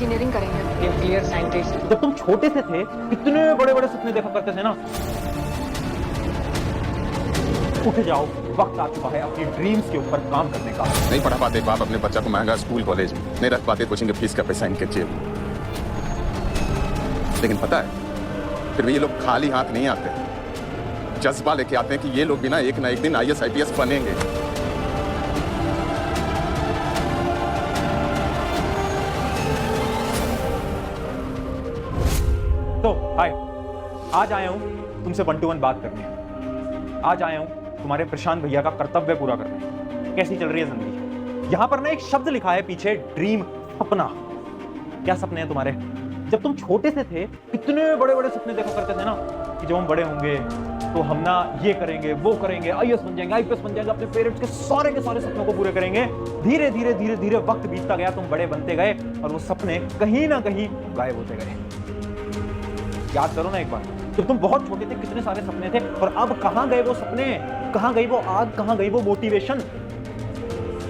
Engineering करेंगे। Nuclear scientist. जब तुम छोटे से थे इतने बड़े बड़े सपने देखा करते थे ना। उठ जाओ, वक्त आ चुका है अपनी ड्रीम्स के ऊपर काम करने का। नहीं पढ़ा पाते बाप अपने बच्चा को महंगा स्कूल कॉलेज में, नहीं रख पाते कोचिंग के फीस का पैसा इनके जेब में। लेकिन पता है फिर भी ये लोग खाली हाथ नहीं आते, जज्बा लेके आते हैं कि ये लोग भी ना एक दिन IAS IPS बनेंगे। तो हाय, आज आया हूं तुमसे 1 to 1 बात करने। आज आया हूं तुम्हारे प्रशांत भैया का कर्तव्य पूरा करने। कैसी चल रही है जिंदगी? यहां पर ना एक शब्द लिखा है पीछे, ड्रीम, सपना। क्या सपने हैं तुम्हारे? जब तुम छोटे से थे इतने बड़े बड़े सपने देखा करते थे ना कि जब हम बड़े होंगे तो हम ना ये करेंगे, वो करेंगे, IAS बन जाएंगे, IPS बन जाएंगे, अपने पेरेंट्स के सारे सपनों को पूरे करेंगे। धीरे धीरे वक्त बीतता गया, तुम बड़े बनते गए और वो सपने कहीं ना कहीं गायब होते गए। याद करो ना एक बार, जब तुम बहुत छोटे थे कितने सारे सपने थे और अब कहां गए वो सपने, कहां गई वो आग, कहां गई वो मोटिवेशन।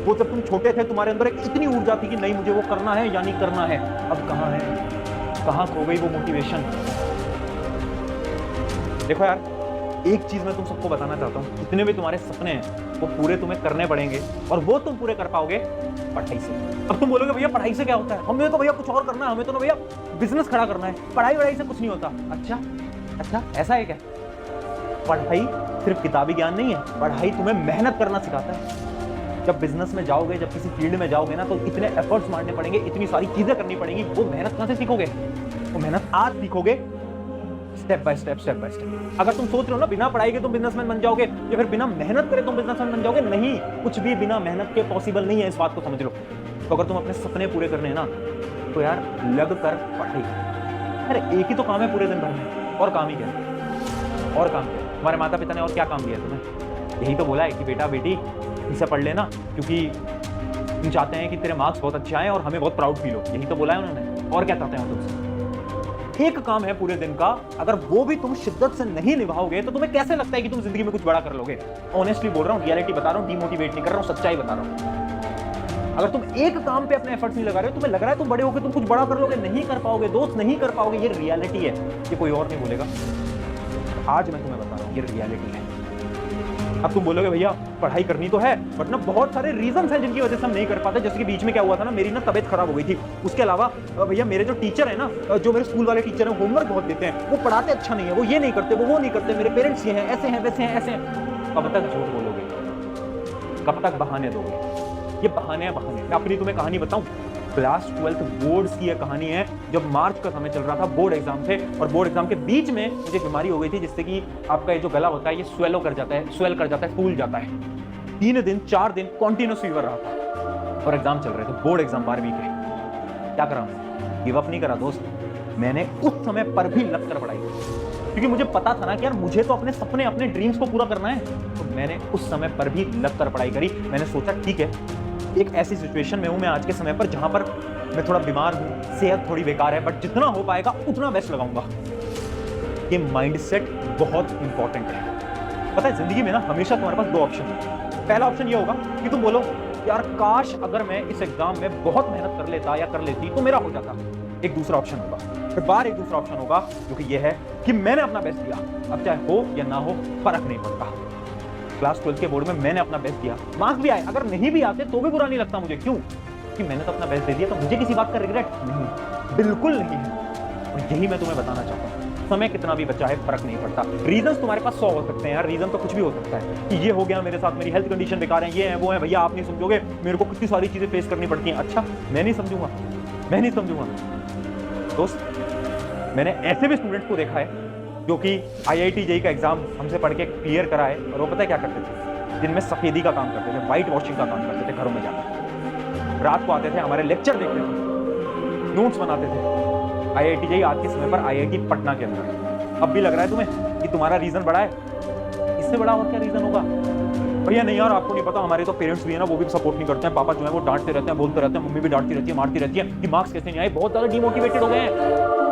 वो जब तुम छोटे थे तुम्हारे अंदर एक इतनी ऊर्जा थी कि नहीं मुझे वो करना है या नहीं करना है, अब कहां है, कहां खो गई वो मोटिवेशन। देखो यार, एक चीज मैं तुम सबको बताना चाहता हूं, जितने भी तुम्हारे सपने हैं वो पूरे तुम्हें करने पड़ेंगे और वो तुम पूरे कर पाओगे पढ़ाई से। अब तुम बोलोगे भैया पढ़ाई से क्या होता है, हमें तो भैया कुछ और करना है, हमें तो ना भैया बिजनेस खड़ा करना है, पढ़ाई से कुछ नहीं होता। अच्छा ऐसा है क्या? पढ़ाई सिर्फ किताबी ज्ञान नहीं है, पढ़ाई तुम्हें मेहनत करना सिखाता है। जब बिजनेस में जाओगे, जब किसी फील्ड में जाओगे ना, तो इतने एफर्ट्स मारने पड़ेंगे, इतनी सारी चीजें करनी पड़ेंगी। वो मेहनत कहां से सीखोगे? वो मेहनत आज सीखोगे, स्टेप बाय स्टेप। अगर तुम सोच रहे हो ना बिना पढ़ाई के तुम बिजनेसमैन बन जाओगे या फिर बिना मेहनत करे तुम बिजनेसमैन बन जाओगे, नहीं, कुछ भी बिना मेहनत के पॉसिबल नहीं है, इस बात को समझ लो। तो अगर तुम अपने सपने पूरे करने हैं ना, तो यार लग कर पढ़ाई। अरे एक ही तो काम है पूरे दिन भर में, और काम ही क्या है? और काम क्या है? तुम्हारे माता पिता ने और क्या काम दिया तुम्हें? यही तो बोला है कि बेटा बेटी इसे पढ़ लेना, क्योंकि तुम चाहते हैं कि तेरे मार्क्स बहुत अच्छे आए और हमें बहुत प्राउड फील हो। यही तो बोला है उन्होंने, और क्या चाहते हैं तुमसे? एक काम है पूरे दिन का, अगर वो भी तुम शिद्दत से नहीं निभाओगे तो तुम्हें कैसे लगता है कि तुम जिंदगी में कुछ बड़ा कर लोगे? ऑनेस्टली बोल रहा हूं, रियलिटी बता रहा हूं, डिमोटिवेट नहीं कर रहा हूं, सच्चाई बता रहा हूं। अगर तुम एक काम पे अपने एफर्ट्स नहीं लगा रहे हो, तुम्हें लग रहा है तुम बड़े होकर तुम कुछ बड़ा कर लोगे, नहीं कर पाओगे दोस्त, नहीं कर पाओगे। ये रियलिटी है, ये कोई और नहीं बोलेगा। आज मैं तुम्हें बता रहा हूं, ये रियलिटी है। अब तुम बोलोगे भैया पढ़ाई करनी तो है, बट ना बहुत सारे रीजंस हैं जिनकी वजह से हम नहीं कर पाते। जैसे कि बीच में क्या हुआ था ना, मेरी ना तबीयत खराब हो गई थी। उसके अलावा भैया मेरे जो टीचर है ना, जो मेरे स्कूल वाले टीचर हैं, होमवर्क बहुत देते हैं, वो पढ़ाते अच्छा नहीं है, वो ये नहीं करते, वो नहीं करते, मेरे पेरेंट्स ये हैं, ऐसे हैं, वैसे हैं, ऐसे हैं। कब तक झूठ बोलोगे? कब तक बहाने दोगे? ये बहाने हैं, बहाने। मैं अपनी तुम्हें कहानी बताऊं, क्लास 12 बोर्ड्स की यह कहानी है। जब मार्च का समय चल रहा था, बोर्ड एग्जाम थे, और बोर्ड एग्जाम के बीच में मुझे बीमारी हो गई थी, जिससे कि आपका ये जो गला होता है ये स्वेल कर जाता है, फूल जाता है। 3 दिन 4 दिन कॉन्टिन्यूस फीवर रहा था और एग्जाम चल रहे थे, बोर्ड एग्जाम 12वीं के। क्या करा? गिव अप नहीं करा दोस्त, मैंने उस समय पर भी लग कर पढ़ाई, क्योंकि मुझे पता था ना कि यार मुझे तो अपने सपने, अपने ड्रीम्स को पूरा करना है। तो मैंने उस समय पर भी लग कर पढ़ाई करी। मैंने सोचा ठीक है, एक ऐसी सिचुएशन में हूं मैं आज के समय पर जहां पर मैं थोड़ा बीमार हूं, सेहत थोड़ी बेकार है, बट जितना हो पाएगा उतना बेस्ट लगाऊंगा। ये माइंडसेट बहुत इंपॉर्टेंट है। पता है जिंदगी में ना हमेशा तुम्हारे पास 2 ऑप्शन है। पहला ऑप्शन ये होगा कि तुम बोलो यार काश अगर मैं इस एग्जाम में बहुत मेहनत कर लेता या कर लेती तो मेरा हो जाता। एक दूसरा ऑप्शन होगा, फिर बार एक दूसरा ऑप्शन होगा, जो कि ये है कि मैंने अपना बेस्ट दिया, अब चाहे हो या ना हो फर्क नहीं पड़ता। क्लास 12 के बोर्ड में मैंने अपना बेस्ट दिया, मार्क्स भी आए, अगर नहीं भी आते तो भी बुरा नहीं लगता मुझे। क्यों? कि मैंने तो अपना बेस्ट दे दिया, तो मुझे किसी बात का रिग्रेट नहीं, बिल्कुल नहीं है। और यही मैं तुम्हें बताना चाहता हूं, समय कितना भी बचा है फर्क नहीं पड़ता। रीजंस तुम्हारे पास 100 हो सकते हैं यार, रीजन तो कुछ भी हो सकता है कि ये हो गया मेरे साथ, मेरी हेल्थ कंडीशन बेकार है, ये है वो है। भैया आप नहीं समझोगे, मेरे को कितनी सारी चीजें फेस करनी पड़ती हैं। अच्छा मैं नहीं समझूंगा दोस्त। मैंने ऐसे भी स्टूडेंट्स को देखा है जो कि IIT JEE का एग्जाम हमसे पढ़ के क्लियर करा है, और वो पता है क्या करते थे? दिन में सफेदी का काम करते थे, व्हाइट वॉशिंग का काम करते थे घरों में जाकर। रात को आते थे, हमारे लेक्चर देखते थे, नोट्स बनाते थे। IIT JEE आज के समय पर IIT पटना के अंदर। अब भी लग रहा है तुम्हें कि तुम्हारा रीजन बड़ा है? इससे बड़ा और क्या रीजन होगा? भैया नहीं यार आपको नहीं पता, हमारे तो पेरेंट्स भी है ना, वो भी सपोर्ट नहीं करते हैं। पापा जो है वो डांटते रहते हैं, बोलते रहते हैं, मम्मी भी डांटती रहती है, मारती रहती है कि मार्क्स कैसे नहीं आए, बहुत ज्यादा डिमोटिवेटेड हो गए हैं।